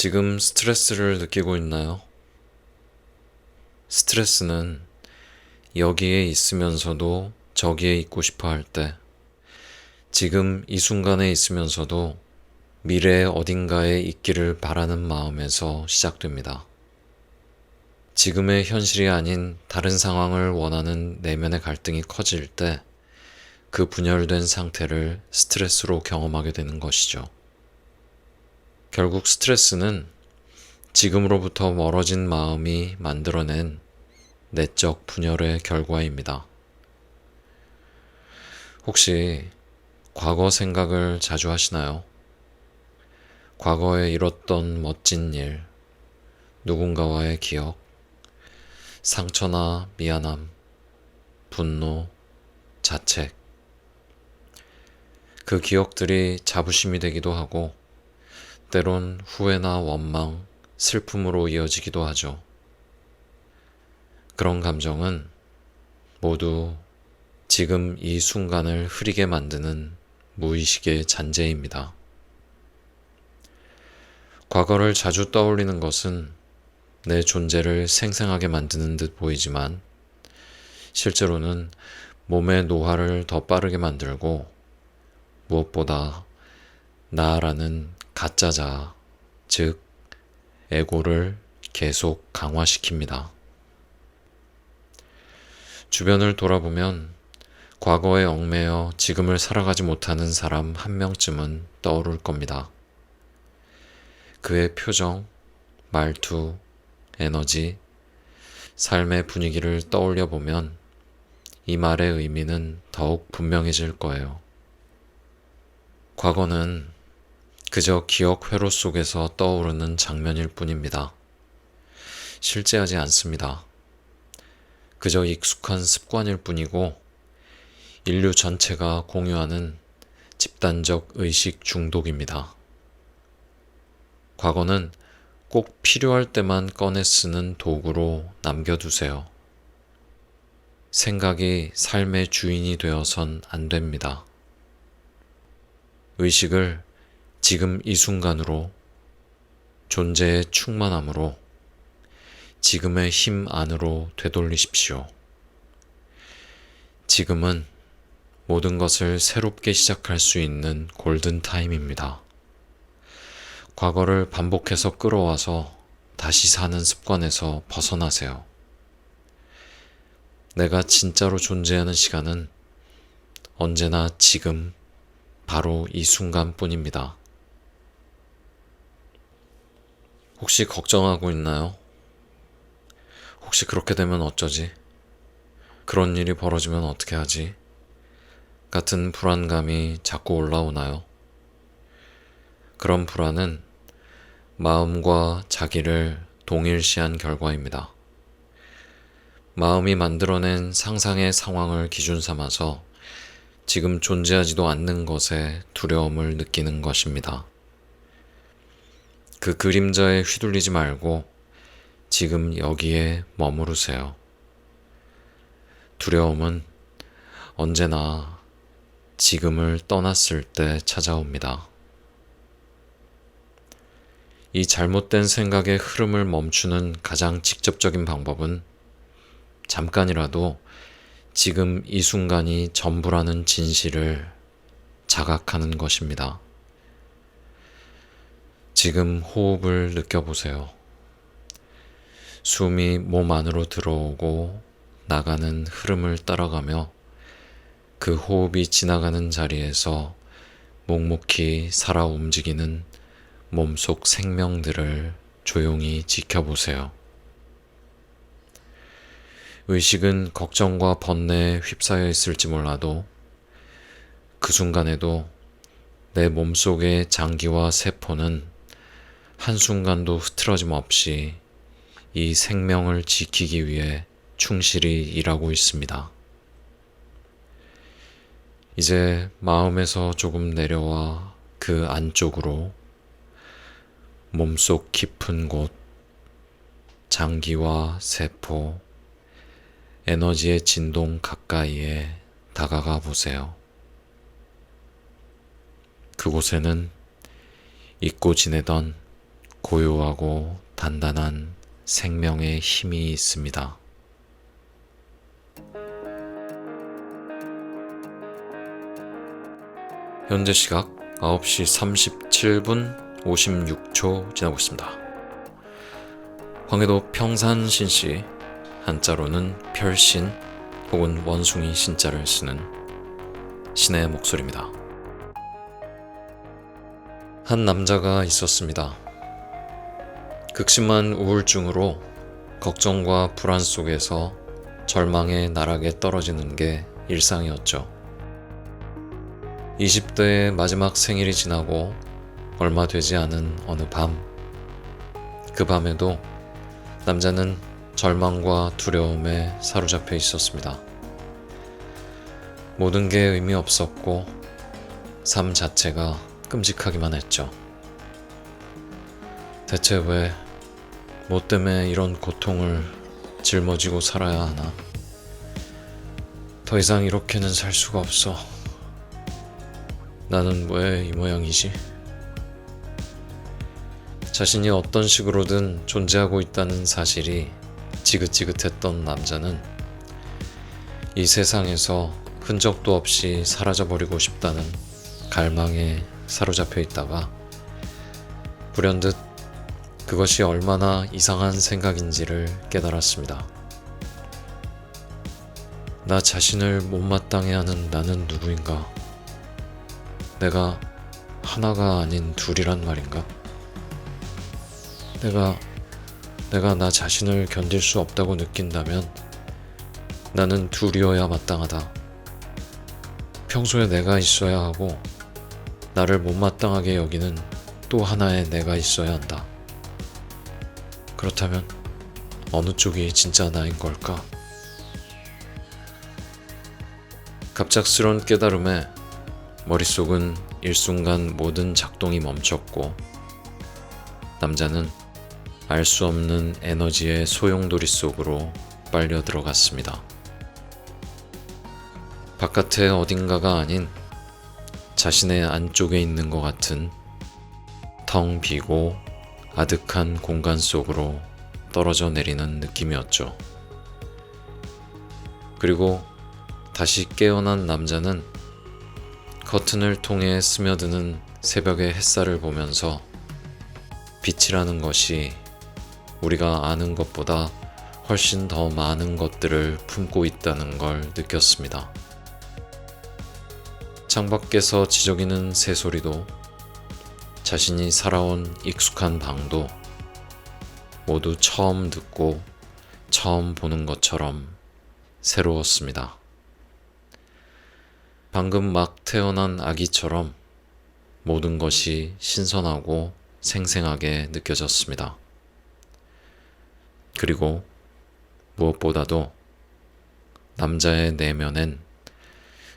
지금 스트레스를 느끼고 있나요? 스트레스는 여기에 있으면서도 저기에 있고 싶어 할 때, 지금 이 순간에 있으면서도 미래 어딘가에 있기를 바라는 마음에서 시작됩니다. 지금의 현실이 아닌 다른 상황을 원하는 내면의 갈등이 커질 때, 그 분열된 상태를 스트레스로 경험하게 되는 것이죠. 결국 스트레스는 지금으로부터 멀어진 마음이 만들어낸 내적 분열의 결과입니다. 혹시 과거 생각을 자주 하시나요? 과거에 이뤘던 멋진 일, 누군가와의 기억, 상처나 미안함, 분노, 자책. 그 기억들이 자부심이 되기도 하고, 때론 후회나 원망, 슬픔으로 이어지기도 하죠. 그런 감정은 모두 지금 이 순간을 흐리게 만드는 무의식의 잔재입니다. 과거를 자주 떠올리는 것은 내 존재를 생생하게 만드는 듯 보이지만 실제로는 몸의 노화를 더 빠르게 만들고 무엇보다 나라는 가짜 자아, 즉 에고를 계속 강화시킵니다. 주변을 돌아보면 과거에 얽매여 지금을 살아가지 못하는 사람 한 명쯤은 떠오를 겁니다. 그의 표정, 말투, 에너지, 삶의 분위기를 떠올려 보면 이 말의 의미는 더욱 분명해질 거예요. 과거는 그저 기억 회로 속에서 떠오르는 장면일 뿐입니다. 실제하지 않습니다. 그저 익숙한 습관일 뿐이고 인류 전체가 공유하는 집단적 의식 중독입니다. 과거는 꼭 필요할 때만 꺼내 쓰는 도구로 남겨두세요. 생각이 삶의 주인이 되어선 안 됩니다. 의식을 지금 이 순간으로, 존재의 충만함으로, 지금의 힘 안으로 되돌리십시오. 지금은 모든 것을 새롭게 시작할 수 있는 골든타임입니다. 과거를 반복해서 끌어와서 다시 사는 습관에서 벗어나세요. 내가 진짜로 존재하는 시간은 언제나 지금, 바로 이 순간뿐입니다. 혹시 걱정하고 있나요? 혹시 그렇게 되면 어쩌지? 그런 일이 벌어지면 어떻게 하지? 같은 불안감이 자꾸 올라오나요? 그런 불안은 마음과 자기를 동일시한 결과입니다. 마음이 만들어낸 상상의 상황을 기준 삼아서 지금 존재하지도 않는 것에 두려움을 느끼는 것입니다. 그 그림자에 휘둘리지 말고 지금 여기에 머무르세요. 두려움은 언제나 지금을 떠났을 때 찾아옵니다. 이 잘못된 생각의 흐름을 멈추는 가장 직접적인 방법은 잠깐이라도 지금 이 순간이 전부라는 진실을 자각하는 것입니다. 지금 호흡을 느껴보세요. 숨이 몸 안으로 들어오고 나가는 흐름을 따라가며 그 호흡이 지나가는 자리에서 묵묵히 살아 움직이는 몸속 생명들을 조용히 지켜보세요. 의식은 걱정과 번뇌에 휩싸여 있을지 몰라도 그 순간에도 내 몸속의 장기와 세포는 한순간도 흐트러짐 없이 이 생명을 지키기 위해 충실히 일하고 있습니다. 이제 마음에서 조금 내려와 그 안쪽으로 몸속 깊은 곳, 장기와 세포, 에너지의 진동 가까이에 다가가 보세요. 그곳에는 잊고 지내던 고요하고 단단한 생명의 힘이 있습니다. 현재 시각 9시 37분 56초 지나고 있습니다. 황해도 평산신씨, 한자로는 별신 혹은 원숭이 신자를 쓰는 신의 목소리입니다. 한 남자가 있었습니다. 극심한 우울증으로 걱정과 불안 속에서 절망의 나락에 떨어지는 게 일상이었죠. 20대의 마지막 생일이 지나고 얼마 되지 않은 어느 밤, 그 밤에도 남자는 절망과 두려움에 사로잡혀 있었습니다. 모든 게 의미 없었고 삶 자체가 끔찍하기만 했죠. 대체 왜, 뭐 때문에 이런 고통을 짊어지고 살아야 하나? 더 이상 이렇게는 살 수가 없어. 나는 왜 이 모양이지? 자신이 어떤 식으로든 존재하고 있다는 사실이 지긋지긋했던 남자는 이 세상에서 흔적도 없이 사라져버리고 싶다는 갈망에 사로잡혀 있다가 불현듯 그것이 얼마나 이상한 생각인지를 깨달았습니다. 나 자신을 못마땅해 하는 나는 누구인가? 내가 하나가 아닌 둘이란 말인가? 내가 나 자신을 견딜 수 없다고 느낀다면 나는 둘이어야 마땅하다. 평소에 내가 있어야 하고 나를 못마땅하게 여기는 또 하나의 내가 있어야 한다. 그렇다면 어느 쪽이 진짜 나인 걸까? 갑작스런 깨달음에 머릿속은 일순간 모든 작동이 멈췄고 남자는 알 수 없는 에너지의 소용돌이 속으로 빨려 들어갔습니다. 바깥의 어딘가가 아닌 자신의 안쪽에 있는 것 같은 텅 비고 아득한 공간 속으로 떨어져 내리는 느낌이었죠. 그리고 다시 깨어난 남자는 커튼을 통해 스며드는 새벽의 햇살을 보면서 빛이라는 것이 우리가 아는 것보다 훨씬 더 많은 것들을 품고 있다는 걸 느꼈습니다. 창밖에서 지저귀는 새소리도 자신이 살아온 익숙한 방도 모두 처음 듣고 처음 보는 것처럼 새로웠습니다. 방금 막 태어난 아기처럼 모든 것이 신선하고 생생하게 느껴졌습니다. 그리고 무엇보다도 남자의 내면엔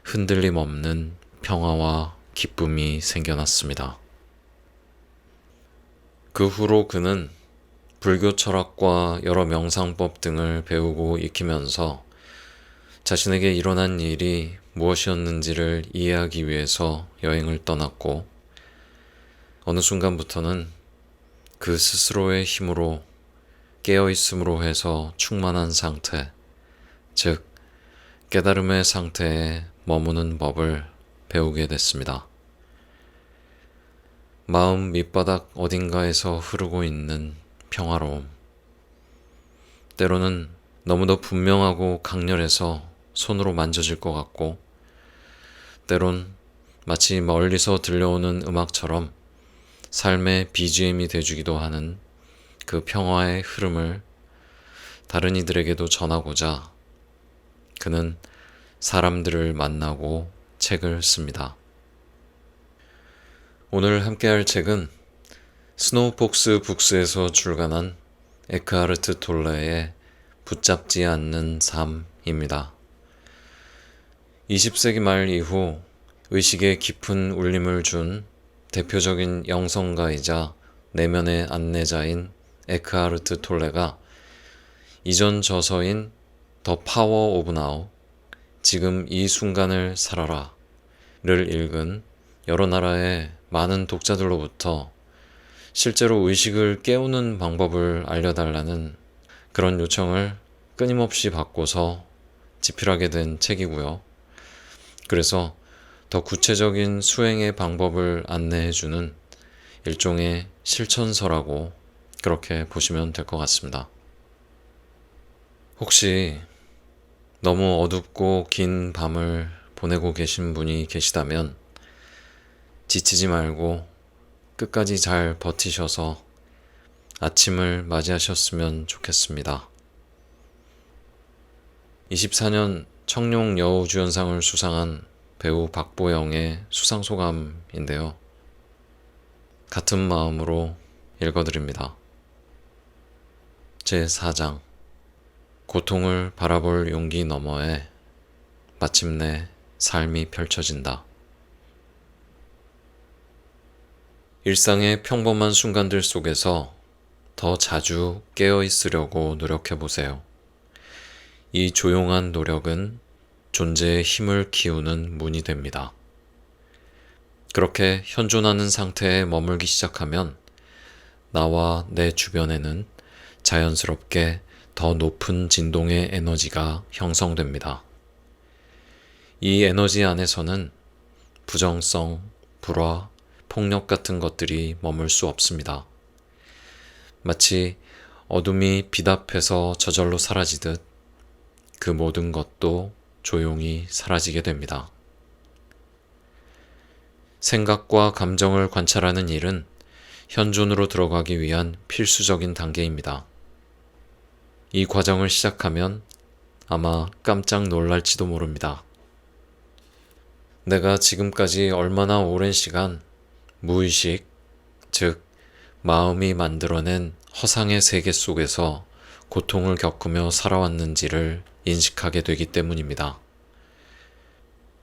흔들림 없는 평화와 기쁨이 생겨났습니다. 그 후로 그는 불교 철학과 여러 명상법 등을 배우고 익히면서 자신에게 일어난 일이 무엇이었는지를 이해하기 위해서 여행을 떠났고 어느 순간부터는 그 스스로의 힘으로 깨어있음으로 해서 충만한 상태, 즉 깨달음의 상태에 머무는 법을 배우게 됐습니다. 마음 밑바닥 어딘가에서 흐르고 있는 평화로움, 때로는 너무도 분명하고 강렬해서 손으로 만져질 것 같고 때론 마치 멀리서 들려오는 음악처럼 삶의 BGM이 돼주기도 하는 그 평화의 흐름을 다른 이들에게도 전하고자 그는 사람들을 만나고 책을 씁니다. 오늘 함께할 책은 스노우폭스 북스에서 출간한 에크하르트 톨레의 붙잡지 않는 삶입니다. 20세기 말 이후 의식에 깊은 울림을 준 대표적인 영성가이자 내면의 안내자인 에크하르트 톨레가 이전 저서인 더 파워 오브 나우, 지금 이 순간을 살아라 를 읽은 여러 나라의 많은 독자들로부터 실제로 의식을 깨우는 방법을 알려달라는 그런 요청을 끊임없이 받고서 집필하게 된 책이고요. 그래서 더 구체적인 수행의 방법을 안내해주는 일종의 실천서라고 그렇게 보시면 될 것 같습니다. 혹시 너무 어둡고 긴 밤을 보내고 계신 분이 계시다면 지치지 말고 끝까지 잘 버티셔서 아침을 맞이하셨으면 좋겠습니다. 24년 청룡 여우주연상을 수상한 배우 박보영의 수상소감인데요. 같은 마음으로 읽어드립니다. 제4장 고통을 바라볼 용기 너머에 마침내 삶이 펼쳐진다. 일상의 평범한 순간들 속에서 더 자주 깨어 있으려고 노력해보세요. 이 조용한 노력은 존재의 힘을 키우는 문이 됩니다. 그렇게 현존하는 상태에 머물기 시작하면 나와 내 주변에는 자연스럽게 더 높은 진동의 에너지가 형성됩니다. 이 에너지 안에서는 부정성, 불화, 폭력 같은 것들이 머물 수 없습니다. 마치 어둠이 빛 앞에서 저절로 사라지듯 그 모든 것도 조용히 사라지게 됩니다. 생각과 감정을 관찰하는 일은 현존으로 들어가기 위한 필수적인 단계입니다. 이 과정을 시작하면 아마 깜짝 놀랄지도 모릅니다. 내가 지금까지 얼마나 오랜 시간 무의식, 즉 마음이 만들어낸 허상의 세계 속에서 고통을 겪으며 살아왔는지를 인식하게 되기 때문입니다.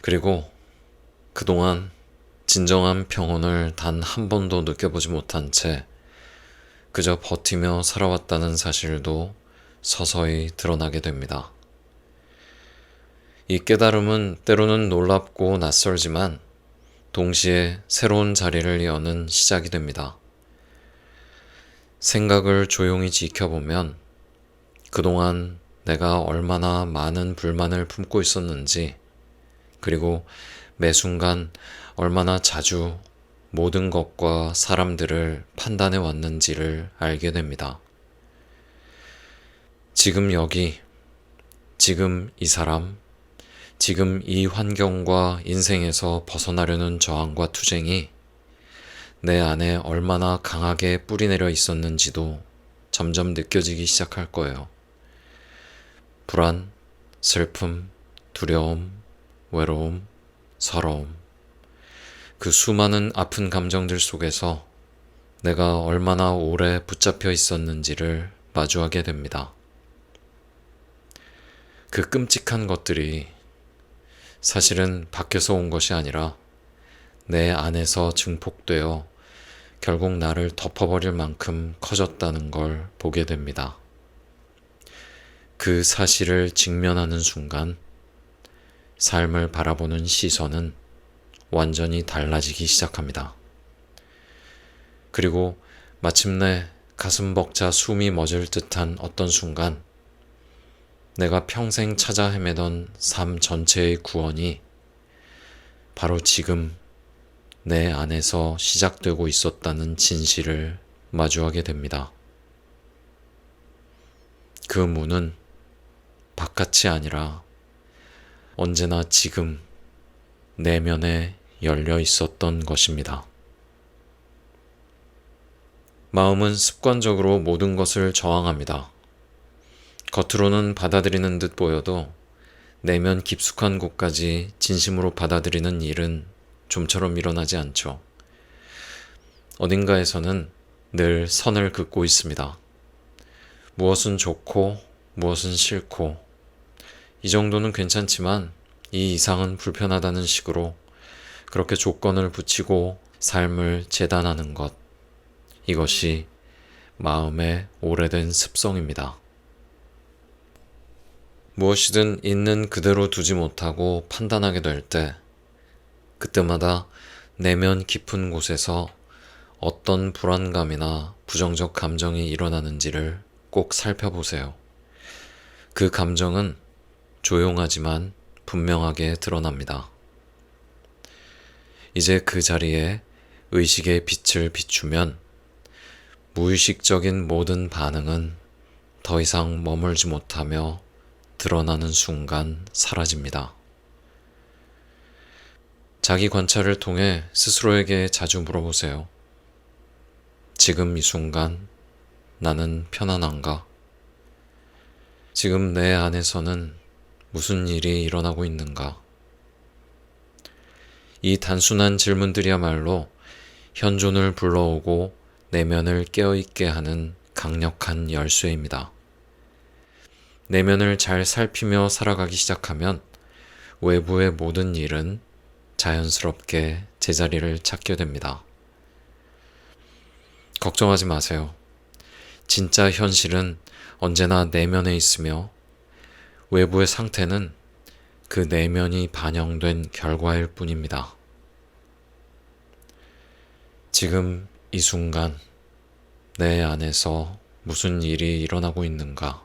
그리고 그동안 진정한 평온을 단 한 번도 느껴보지 못한 채 그저 버티며 살아왔다는 사실도 서서히 드러나게 됩니다. 이 깨달음은 때로는 놀랍고 낯설지만 동시에 새로운 자리를 여는 시작이 됩니다. 생각을 조용히 지켜보면 그동안 내가 얼마나 많은 불만을 품고 있었는지, 그리고 매 순간 얼마나 자주 모든 것과 사람들을 판단해 왔는지를 알게 됩니다. 지금 여기, 지금 이 사람, 지금 이 환경과 인생에서 벗어나려는 저항과 투쟁이 내 안에 얼마나 강하게 뿌리내려 있었는지도 점점 느껴지기 시작할 거예요. 불안, 슬픔, 두려움, 외로움, 서러움. 그 수많은 아픈 감정들 속에서 내가 얼마나 오래 붙잡혀 있었는지를 마주하게 됩니다. 그 끔찍한 것들이 사실은 밖에서 온 것이 아니라 내 안에서 증폭되어 결국 나를 덮어버릴 만큼 커졌다는 걸 보게 됩니다. 그 사실을 직면하는 순간 삶을 바라보는 시선은 완전히 달라지기 시작합니다. 그리고 마침내 가슴 벅차 숨이 멎을 듯한 어떤 순간 내가 평생 찾아 헤매던 삶 전체의 구원이 바로 지금 내 안에서 시작되고 있었다는 진실을 마주하게 됩니다. 그 문은 바깥이 아니라 언제나 지금 내면에 열려 있었던 것입니다. 마음은 습관적으로 모든 것을 저항합니다. 겉으로는 받아들이는 듯 보여도 내면 깊숙한 곳까지 진심으로 받아들이는 일은 좀처럼 일어나지 않죠. 어딘가에서는 늘 선을 긋고 있습니다. 무엇은 좋고 무엇은 싫고 이 정도는 괜찮지만 이 이상은 불편하다는 식으로 그렇게 조건을 붙이고 삶을 재단하는 것, 이것이 마음의 오래된 습성입니다. 무엇이든 있는 그대로 두지 못하고 판단하게 될 때, 그때마다 내면 깊은 곳에서 어떤 불안감이나 부정적 감정이 일어나는지를 꼭 살펴보세요. 그 감정은 조용하지만 분명하게 드러납니다. 이제 그 자리에 의식의 빛을 비추면 무의식적인 모든 반응은 더 이상 머물지 못하며 드러나는 순간 사라집니다. 자기 관찰을 통해 스스로에게 자주 물어보세요. 지금 이 순간 나는 편안한가? 지금 내 안에서는 무슨 일이 일어나고 있는가? 이 단순한 질문들이야말로 현존을 불러오고 내면을 깨어있게 하는 강력한 열쇠입니다. 내면을 잘 살피며 살아가기 시작하면 외부의 모든 일은 자연스럽게 제자리를 찾게 됩니다. 걱정하지 마세요. 진짜 현실은 언제나 내면에 있으며 외부의 상태는 그 내면이 반영된 결과일 뿐입니다. 지금 이 순간 내 안에서 무슨 일이 일어나고 있는가?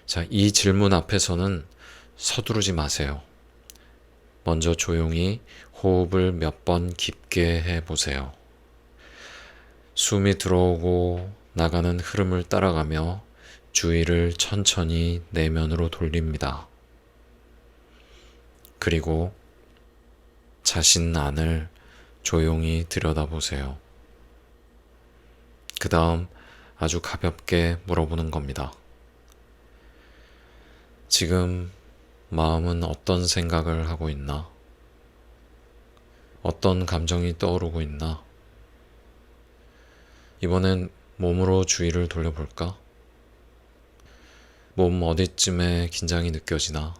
자, 이 질문 앞에서는 서두르지 마세요. 먼저 조용히 호흡을 몇 번 깊게 해보세요. 숨이 들어오고 나가는 흐름을 따라가며 주의를 천천히 내면으로 돌립니다. 그리고 자신 안을 조용히 들여다보세요. 그 다음 아주 가볍게 물어보는 겁니다. 지금 마음은 어떤 생각을 하고 있나? 어떤 감정이 떠오르고 있나? 이번엔 몸으로 주의를 돌려볼까? 몸 어디쯤에 긴장이 느껴지나?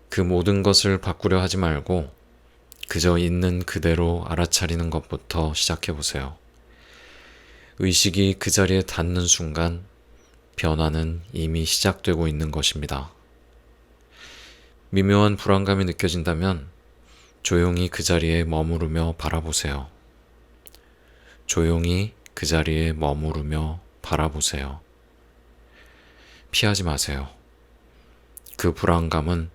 그 모든 것을 바꾸려 하지 말고 그저 있는 그대로 알아차리는 것부터 시작해보세요. 의식이 그 자리에 닿는 순간 변화는 이미 시작되고 있는 것입니다. 미묘한 불안감이 느껴진다면 조용히 그 자리에 머무르며 바라보세요. 조용히 그 자리에 머무르며 바라보세요. 피하지 마세요. 그 불안감은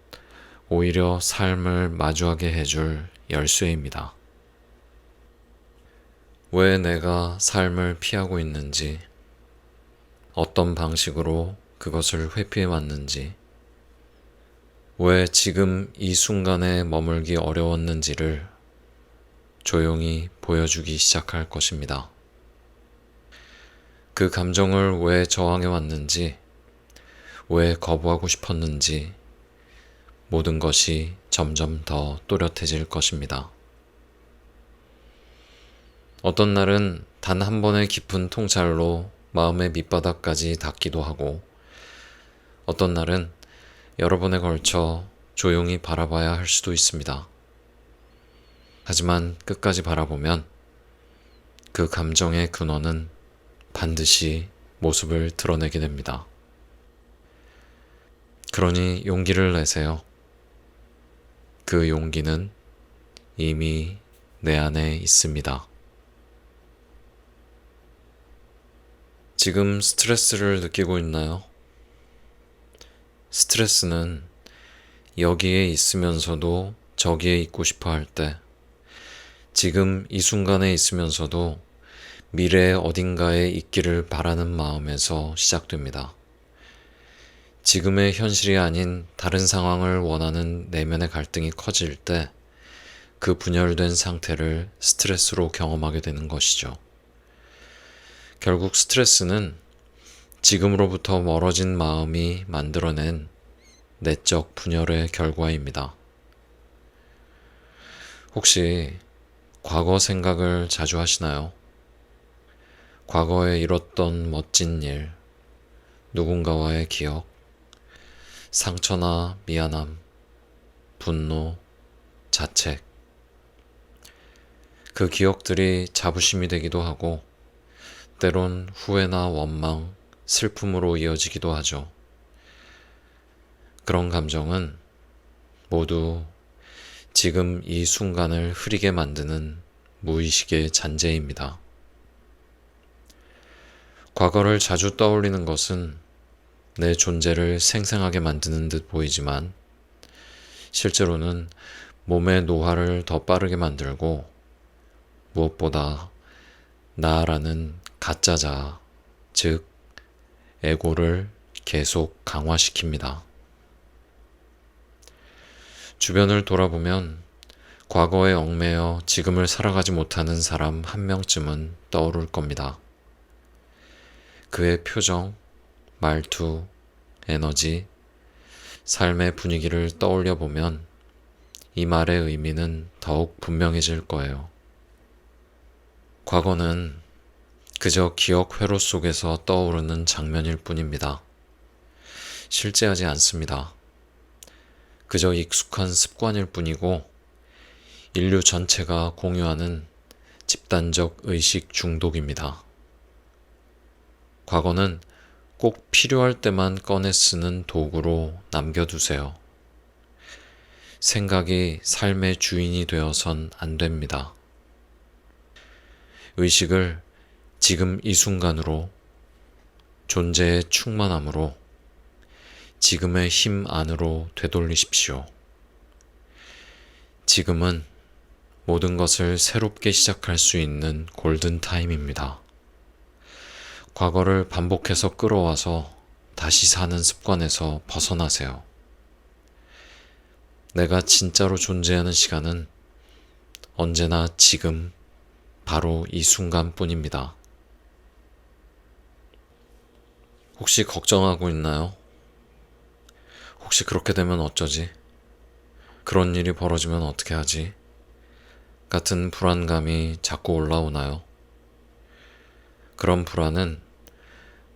오히려 삶을 마주하게 해줄 열쇠입니다. 왜 내가 삶을 피하고 있는지, 어떤 방식으로 그것을 회피해 왔는지, 왜 지금 이 순간에 머물기 어려웠는지를 조용히 보여주기 시작할 것입니다. 그 감정을 왜 저항해 왔는지, 왜 거부하고 싶었는지, 모든 것이 점점 더 또렷해질 것입니다. 어떤 날은 단 한 번의 깊은 통찰로 마음의 밑바닥까지 닿기도 하고, 어떤 날은 여러 번에 걸쳐 조용히 바라봐야 할 수도 있습니다. 하지만 끝까지 바라보면 그 감정의 근원은 반드시 모습을 드러내게 됩니다. 그러니 용기를 내세요. 그 용기는 이미 내 안에 있습니다. 지금 스트레스를 느끼고 있나요? 스트레스는 여기에 있으면서도 저기에 있고 싶어 할 때, 지금 이 순간에 있으면서도 미래의 어딘가에 있기를 바라는 마음에서 시작됩니다. 지금의 현실이 아닌 다른 상황을 원하는 내면의 갈등이 커질 때 그 분열된 상태를 스트레스로 경험하게 되는 것이죠. 결국 스트레스는 지금으로부터 멀어진 마음이 만들어낸 내적 분열의 결과입니다. 혹시 과거 생각을 자주 하시나요? 과거에 이뤘던 멋진 일, 누군가와의 기억, 상처나 미안함, 분노, 자책. 그 기억들이 자부심이 되기도 하고 때론 후회나 원망, 슬픔으로 이어지기도 하죠. 그런 감정은 모두 지금 이 순간을 흐리게 만드는 무의식의 잔재입니다. 과거를 자주 떠올리는 것은 내 존재를 생생하게 만드는 듯 보이지만 실제로는 몸의 노화를 더 빠르게 만들고 무엇보다 나라는 가짜 자아, 즉 에고를 계속 강화시킵니다. 주변을 돌아보면 과거에 얽매여 지금을 살아가지 못하는 사람 한 명쯤은 떠오를 겁니다. 그의 표정, 말투, 에너지, 삶의 분위기를 떠올려 보면 이 말의 의미는 더욱 분명해질 거예요. 과거는 그저 기억 회로 속에서 떠오르는 장면일 뿐입니다. 실제하지 않습니다. 그저 익숙한 습관일 뿐이고 인류 전체가 공유하는 집단적 의식 중독입니다. 과거는 꼭 필요할 때만 꺼내 쓰는 도구로 남겨두세요. 생각이 삶의 주인이 되어선 안 됩니다. 의식을 지금 이 순간으로, 존재의 충만함으로, 지금의 힘 안으로 되돌리십시오. 지금은 모든 것을 새롭게 시작할 수 있는 골든타임입니다. 과거를 반복해서 끌어와서 다시 사는 습관에서 벗어나세요. 내가 진짜로 존재하는 시간은 언제나 지금, 바로 이 순간뿐입니다. 혹시 걱정하고 있나요? 혹시 그렇게 되면 어쩌지? 그런 일이 벌어지면 어떻게 하지? 같은 불안감이 자꾸 올라오나요? 그런 불안은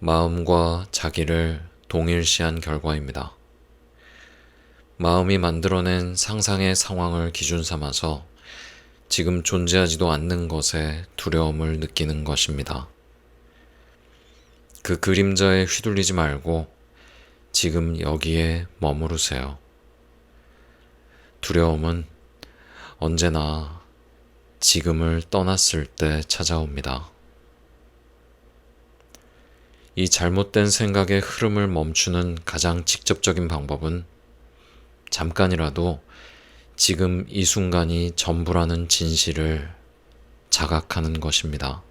마음과 자기를 동일시한 결과입니다. 마음이 만들어낸 상상의 상황을 기준 삼아서 지금 존재하지도 않는 것에 두려움을 느끼는 것입니다. 그 그림자에 휘둘리지 말고 지금 여기에 머무르세요. 두려움은 언제나 지금을 떠났을 때 찾아옵니다. 이 잘못된 생각의 흐름을 멈추는 가장 직접적인 방법은 잠깐이라도 지금 이 순간이 전부라는 진실을 자각하는 것입니다.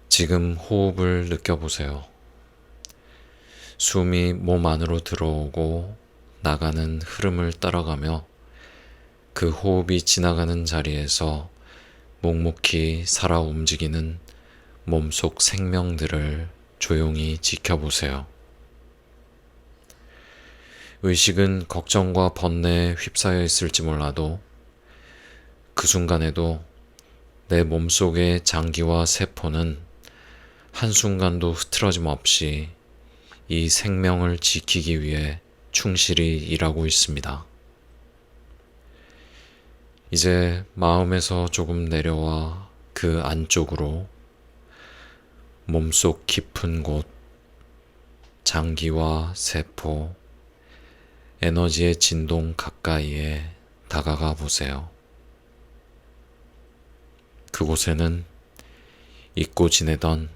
지금 호흡을 느껴보세요. 숨이 몸 안으로 들어오고 나가는 흐름을 따라가며 그 호흡이 지나가는 자리에서 묵묵히 살아 움직이는 몸속 생명들을 조용히 지켜보세요. 의식은 걱정과 번뇌에 휩싸여 있을지 몰라도 그 순간에도 내 몸속의 장기와 세포는 한순간도 흐트러짐 없이 이 생명을 지키기 위해 충실히 일하고 있습니다. 이제 마음에서 조금 내려와 그 안쪽으로 몸속 깊은 곳, 장기와 세포, 에너지의 진동 가까이에 다가가 보세요. 그곳에는 잊고 지내던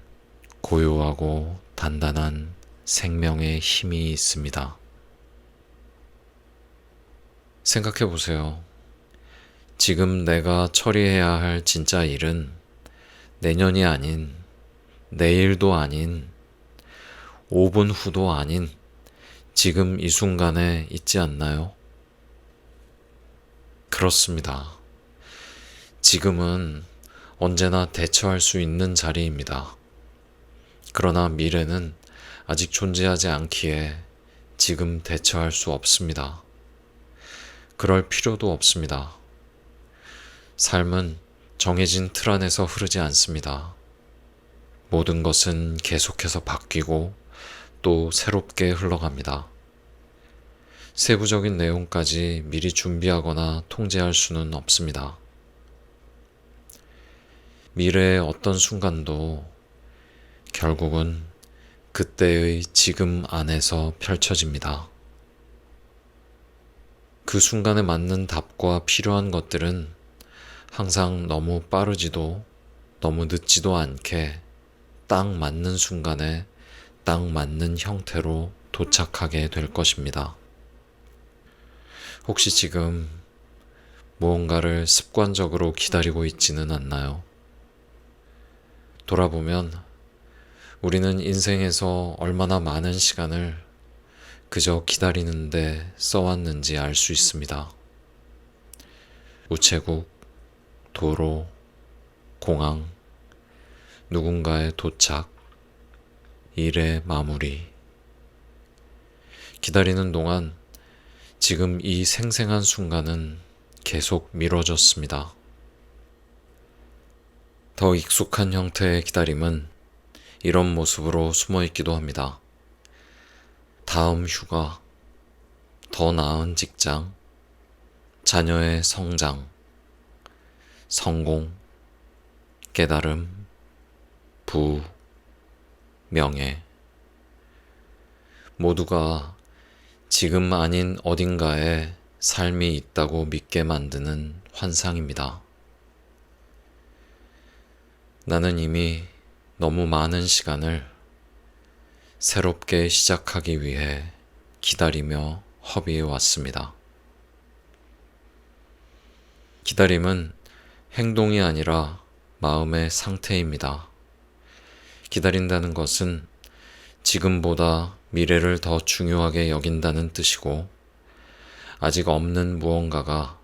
고요하고 단단한 생명의 힘이 있습니다. 생각해 보세요. 지금 내가 처리해야 할 진짜 일은 내년이 아닌, 내일도 아닌, 5분 후도 아닌 지금 이 순간에 있지 않나요? 그렇습니다. 지금은 언제나 대처할 수 있는 자리입니다. 그러나 미래는 아직 존재하지 않기에 지금 대처할 수 없습니다. 그럴 필요도 없습니다. 삶은 정해진 틀 안에서 흐르지 않습니다. 모든 것은 계속해서 바뀌고 또 새롭게 흘러갑니다. 세부적인 내용까지 미리 준비하거나 통제할 수는 없습니다. 미래의 어떤 순간도 결국은 그때의 지금 안에서 펼쳐집니다. 그 순간에 맞는 답과 필요한 것들은 항상 너무 빠르지도 너무 늦지도 않게 딱 맞는 순간에 딱 맞는 형태로 도착하게 될 것입니다. 혹시 지금 무언가를 습관적으로 기다리고 있지는 않나요? 돌아보면 우리는 인생에서 얼마나 많은 시간을 그저 기다리는데 써왔는지 알 수 있습니다. 우체국, 도로, 공항, 누군가의 도착, 일의 마무리. 기다리는 동안 지금 이 생생한 순간은 계속 미뤄졌습니다. 더 익숙한 형태의 기다림은 이런 모습으로 숨어 있기도 합니다. 다음 휴가, 더 나은 직장, 자녀의 성장, 성공, 깨달음, 부, 명예. 모두가 지금 아닌 어딘가에 삶이 있다고 믿게 만드는 환상입니다. 나는 이미 너무 많은 시간을 새롭게 시작하기 위해 기다리며 허비해 왔습니다. 기다림은 행동이 아니라 마음의 상태입니다. 기다린다는 것은 지금보다 미래를 더 중요하게 여긴다는 뜻이고, 아직 없는 무언가가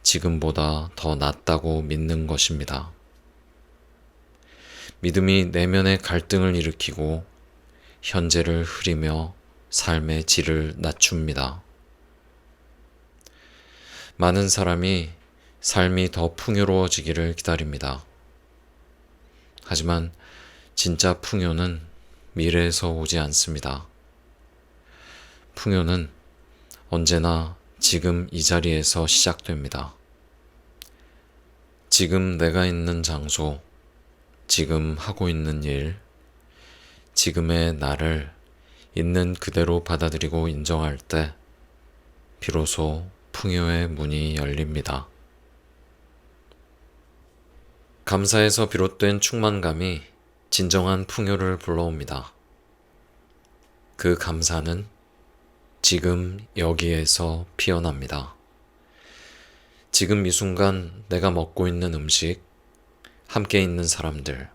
지금보다 더 낫다고 믿는 것입니다. 믿음이 내면의 갈등을 일으키고 현재를 흐리며 삶의 질을 낮춥니다. 많은 사람이 삶이 더 풍요로워지기를 기다립니다. 하지만 진짜 풍요는 미래에서 오지 않습니다. 풍요는 언제나 지금 이 자리에서 시작됩니다. 지금 내가 있는 장소, 지금 하고 있는 일, 지금의 나를 있는 그대로 받아들이고 인정할 때 비로소 풍요의 문이 열립니다. 감사에서 비롯된 충만감이 진정한 풍요를 불러옵니다. 그 감사는 지금 여기에서 피어납니다. 지금 이 순간 내가 먹고 있는 음식, 함께 있는 사람들,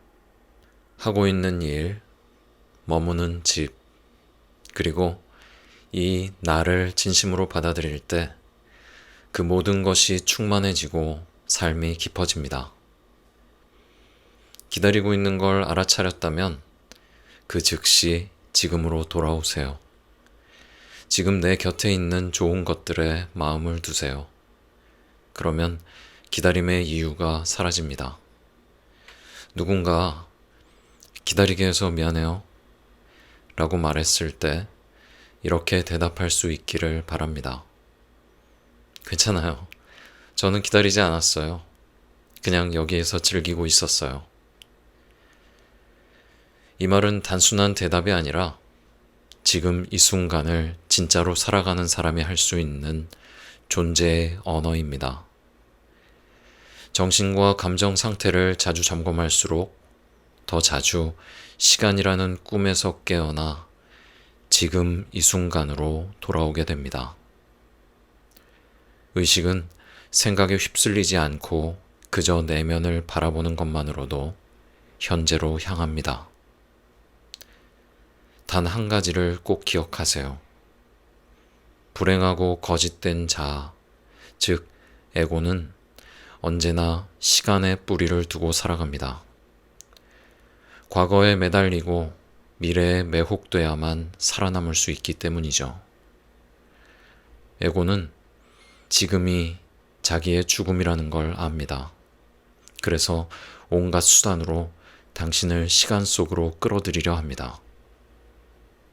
하고 있는 일, 머무는 집, 그리고 이 나를 진심으로 받아들일 때 그 모든 것이 충만해지고 삶이 깊어집니다. 기다리고 있는 걸 알아차렸다면 그 즉시 지금으로 돌아오세요. 지금 내 곁에 있는 좋은 것들에 마음을 두세요. 그러면 기다림의 이유가 사라집니다. 누군가 기다리게 해서 미안해요 라고 말했을 때 이렇게 대답할 수 있기를 바랍니다. 괜찮아요. 저는 기다리지 않았어요. 그냥 여기에서 즐기고 있었어요. 이 말은 단순한 대답이 아니라 지금 이 순간을 진짜로 살아가는 사람이 할 수 있는 존재의 언어입니다. 정신과 감정 상태를 자주 점검할수록 더 자주 시간이라는 꿈에서 깨어나 지금 이 순간으로 돌아오게 됩니다. 의식은 생각에 휩쓸리지 않고 그저 내면을 바라보는 것만으로도 현재로 향합니다. 단 한 가지를 꼭 기억하세요. 불행하고 거짓된 자아, 즉 에고는 언제나 시간에 뿌리를 두고 살아갑니다. 과거에 매달리고 미래에 매혹돼야만 살아남을 수 있기 때문이죠. 에고는 지금이 자기의 죽음이라는 걸 압니다. 그래서 온갖 수단으로 당신을 시간 속으로 끌어들이려 합니다.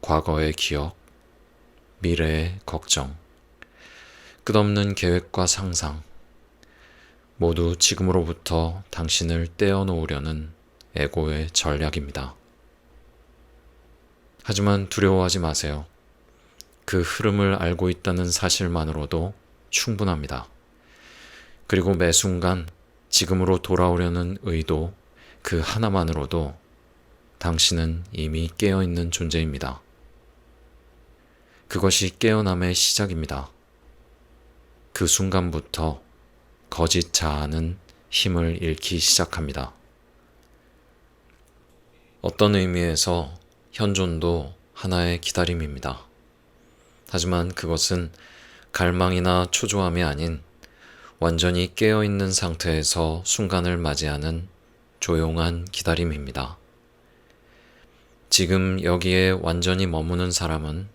과거의 기억, 미래의 걱정, 끝없는 계획과 상상, 모두 지금으로부터 당신을 떼어놓으려는 에고의 전략입니다. 하지만 두려워하지 마세요. 그 흐름을 알고 있다는 사실만으로도 충분합니다. 그리고 매 순간 지금으로 돌아오려는 의도 그 하나만으로도 당신은 이미 깨어있는 존재입니다. 그것이 깨어남의 시작입니다. 그 순간부터 거짓 자아는 힘을 잃기 시작합니다. 어떤 의미에서 현존도 하나의 기다림입니다. 하지만 그것은 갈망이나 초조함이 아닌 완전히 깨어있는 상태에서 순간을 맞이하는 조용한 기다림입니다. 지금 여기에 완전히 머무는 사람은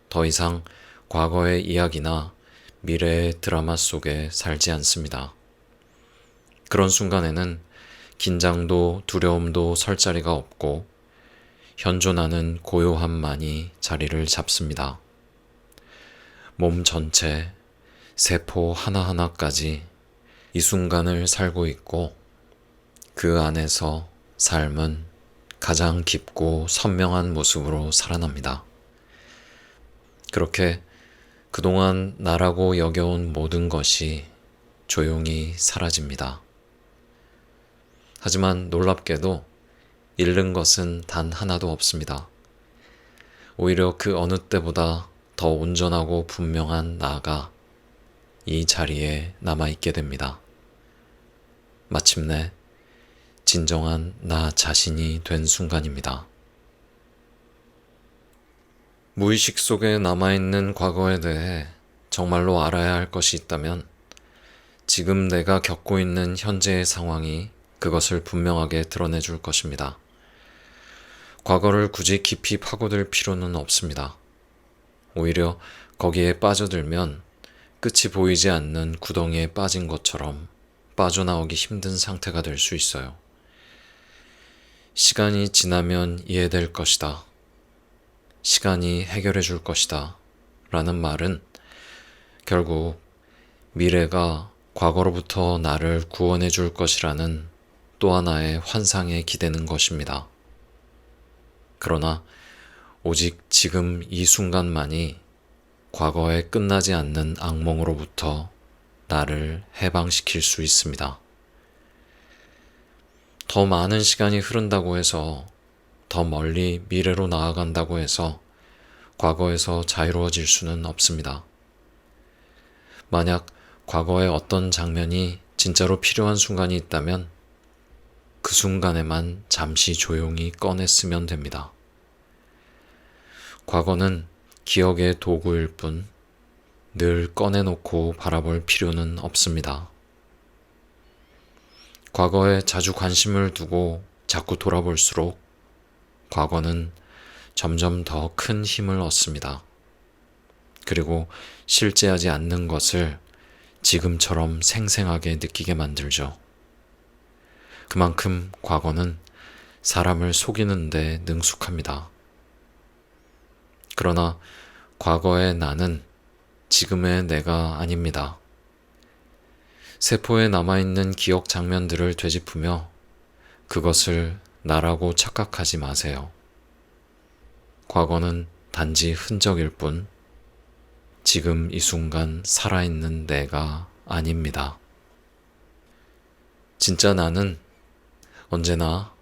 더 이상 과거의 이야기나 미래의 드라마 속에 살지 않습니다. 그런 순간에는 긴장도 두려움도 설 자리가 없고 현존하는 고요함만이 자리를 잡습니다. 몸 전체, 세포 하나하나까지 이 순간을 살고 있고 그 안에서 삶은 가장 깊고 선명한 모습으로 살아납니다. 그렇게 그동안 나라고 여겨온 모든 것이 조용히 사라집니다. 하지만 놀랍게도 잃는 것은 단 하나도 없습니다. 오히려 그 어느 때보다 더 온전하고 분명한 나가 이 자리에 남아있게 됩니다. 마침내 진정한 나 자신이 된 순간입니다. 무의식 속에 남아있는 과거에 대해 정말로 알아야 할 것이 있다면 지금 내가 겪고 있는 현재의 상황이 그것을 분명하게 드러내줄 것입니다. 과거를 굳이 깊이 파고들 필요는 없습니다. 오히려 거기에 빠져들면 끝이 보이지 않는 구덩이에 빠진 것처럼 빠져나오기 힘든 상태가 될 수 있어요. 시간이 지나면 이해될 것이다. 시간이 해결해 줄 것이다. 라는 말은 결국 미래가 과거로부터 나를 구원해 줄 것이라는 또 하나의 환상에 기대는 것입니다. 그러나 오직 지금 이 순간만이 과거에 끝나지 않는 악몽으로부터 나를 해방시킬 수 있습니다. 더 많은 시간이 흐른다고 해서 더 멀리 미래로 나아간다고 해서 과거에서 자유로워질 수는 없습니다. 만약 과거의 어떤 장면이 진짜로 필요한 순간이 있다면 그 순간에만 잠시 조용히 꺼냈으면 됩니다. 과거는 기억의 도구일 뿐 늘 꺼내놓고 바라볼 필요는 없습니다. 과거에 자주 관심을 두고 자꾸 돌아볼수록 과거는 점점 더 큰 힘을 얻습니다. 그리고 실제하지 않는 것을 지금처럼 생생하게 느끼게 만들죠. 그만큼 과거는 사람을 속이는데 능숙합니다. 그러나 과거의 나는 지금의 내가 아닙니다. 세포에 남아있는 기억 장면들을 되짚으며 그것을 나라고 착각하지 마세요. 과거는 단지 흔적일 뿐 지금 이 순간 살아있는 내가 아닙니다. 진짜 나는 언제나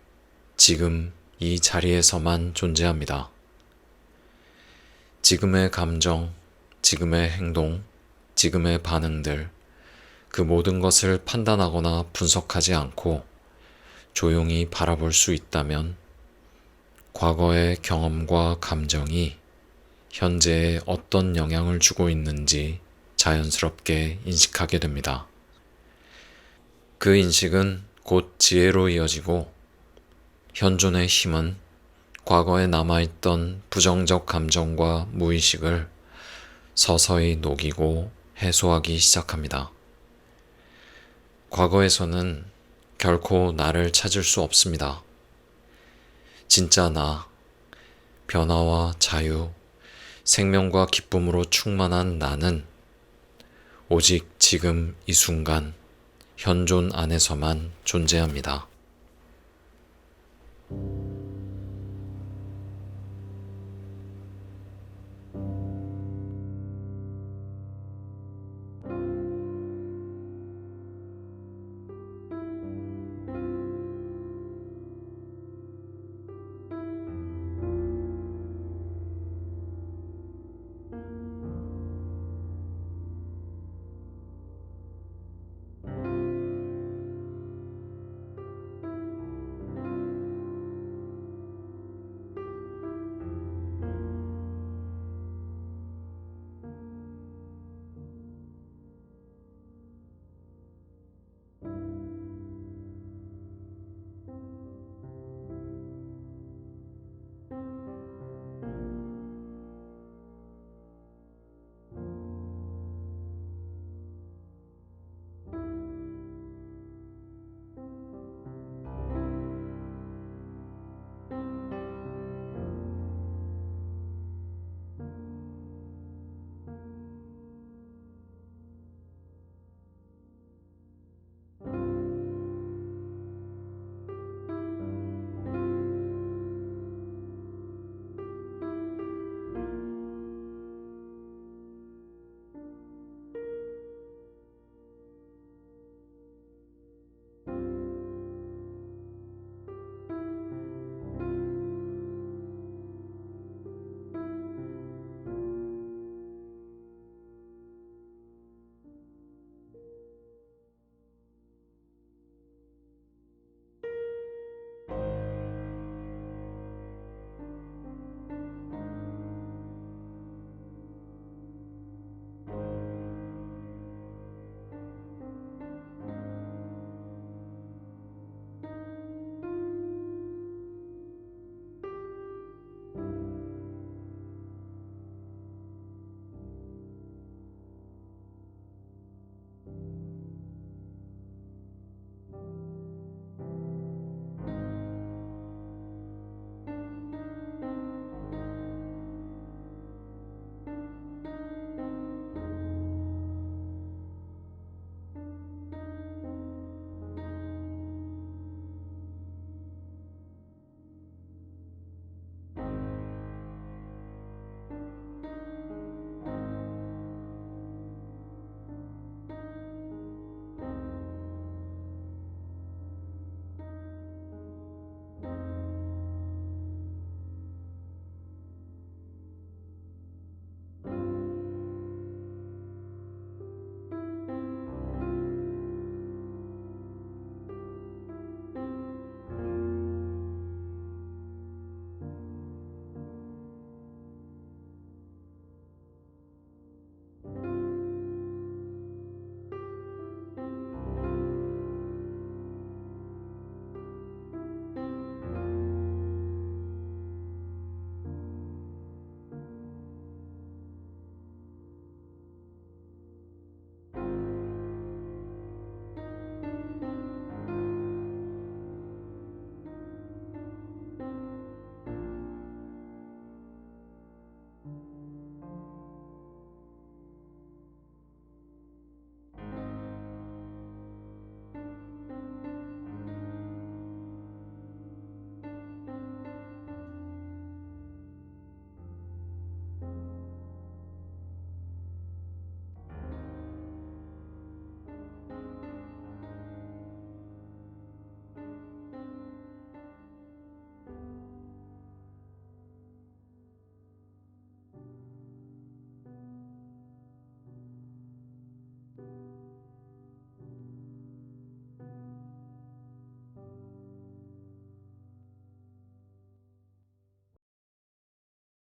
지금 이 자리에서만 존재합니다. 지금의 감정, 지금의 행동, 지금의 반응들, 그 모든 것을 판단하거나 분석하지 않고 조용히 바라볼 수 있다면 과거의 경험과 감정이 현재에 어떤 영향을 주고 있는지 자연스럽게 인식하게 됩니다. 그 인식은 곧 지혜로 이어지고 현존의 힘은 과거에 남아있던 부정적 감정과 무의식을 서서히 녹이고 해소하기 시작합니다. 과거에서는 결코 나를 찾을 수 없습니다. 진짜 나, 변화와 자유, 생명과 기쁨으로 충만한 나는 오직 지금 이 순간 현존 안에서만 존재합니다.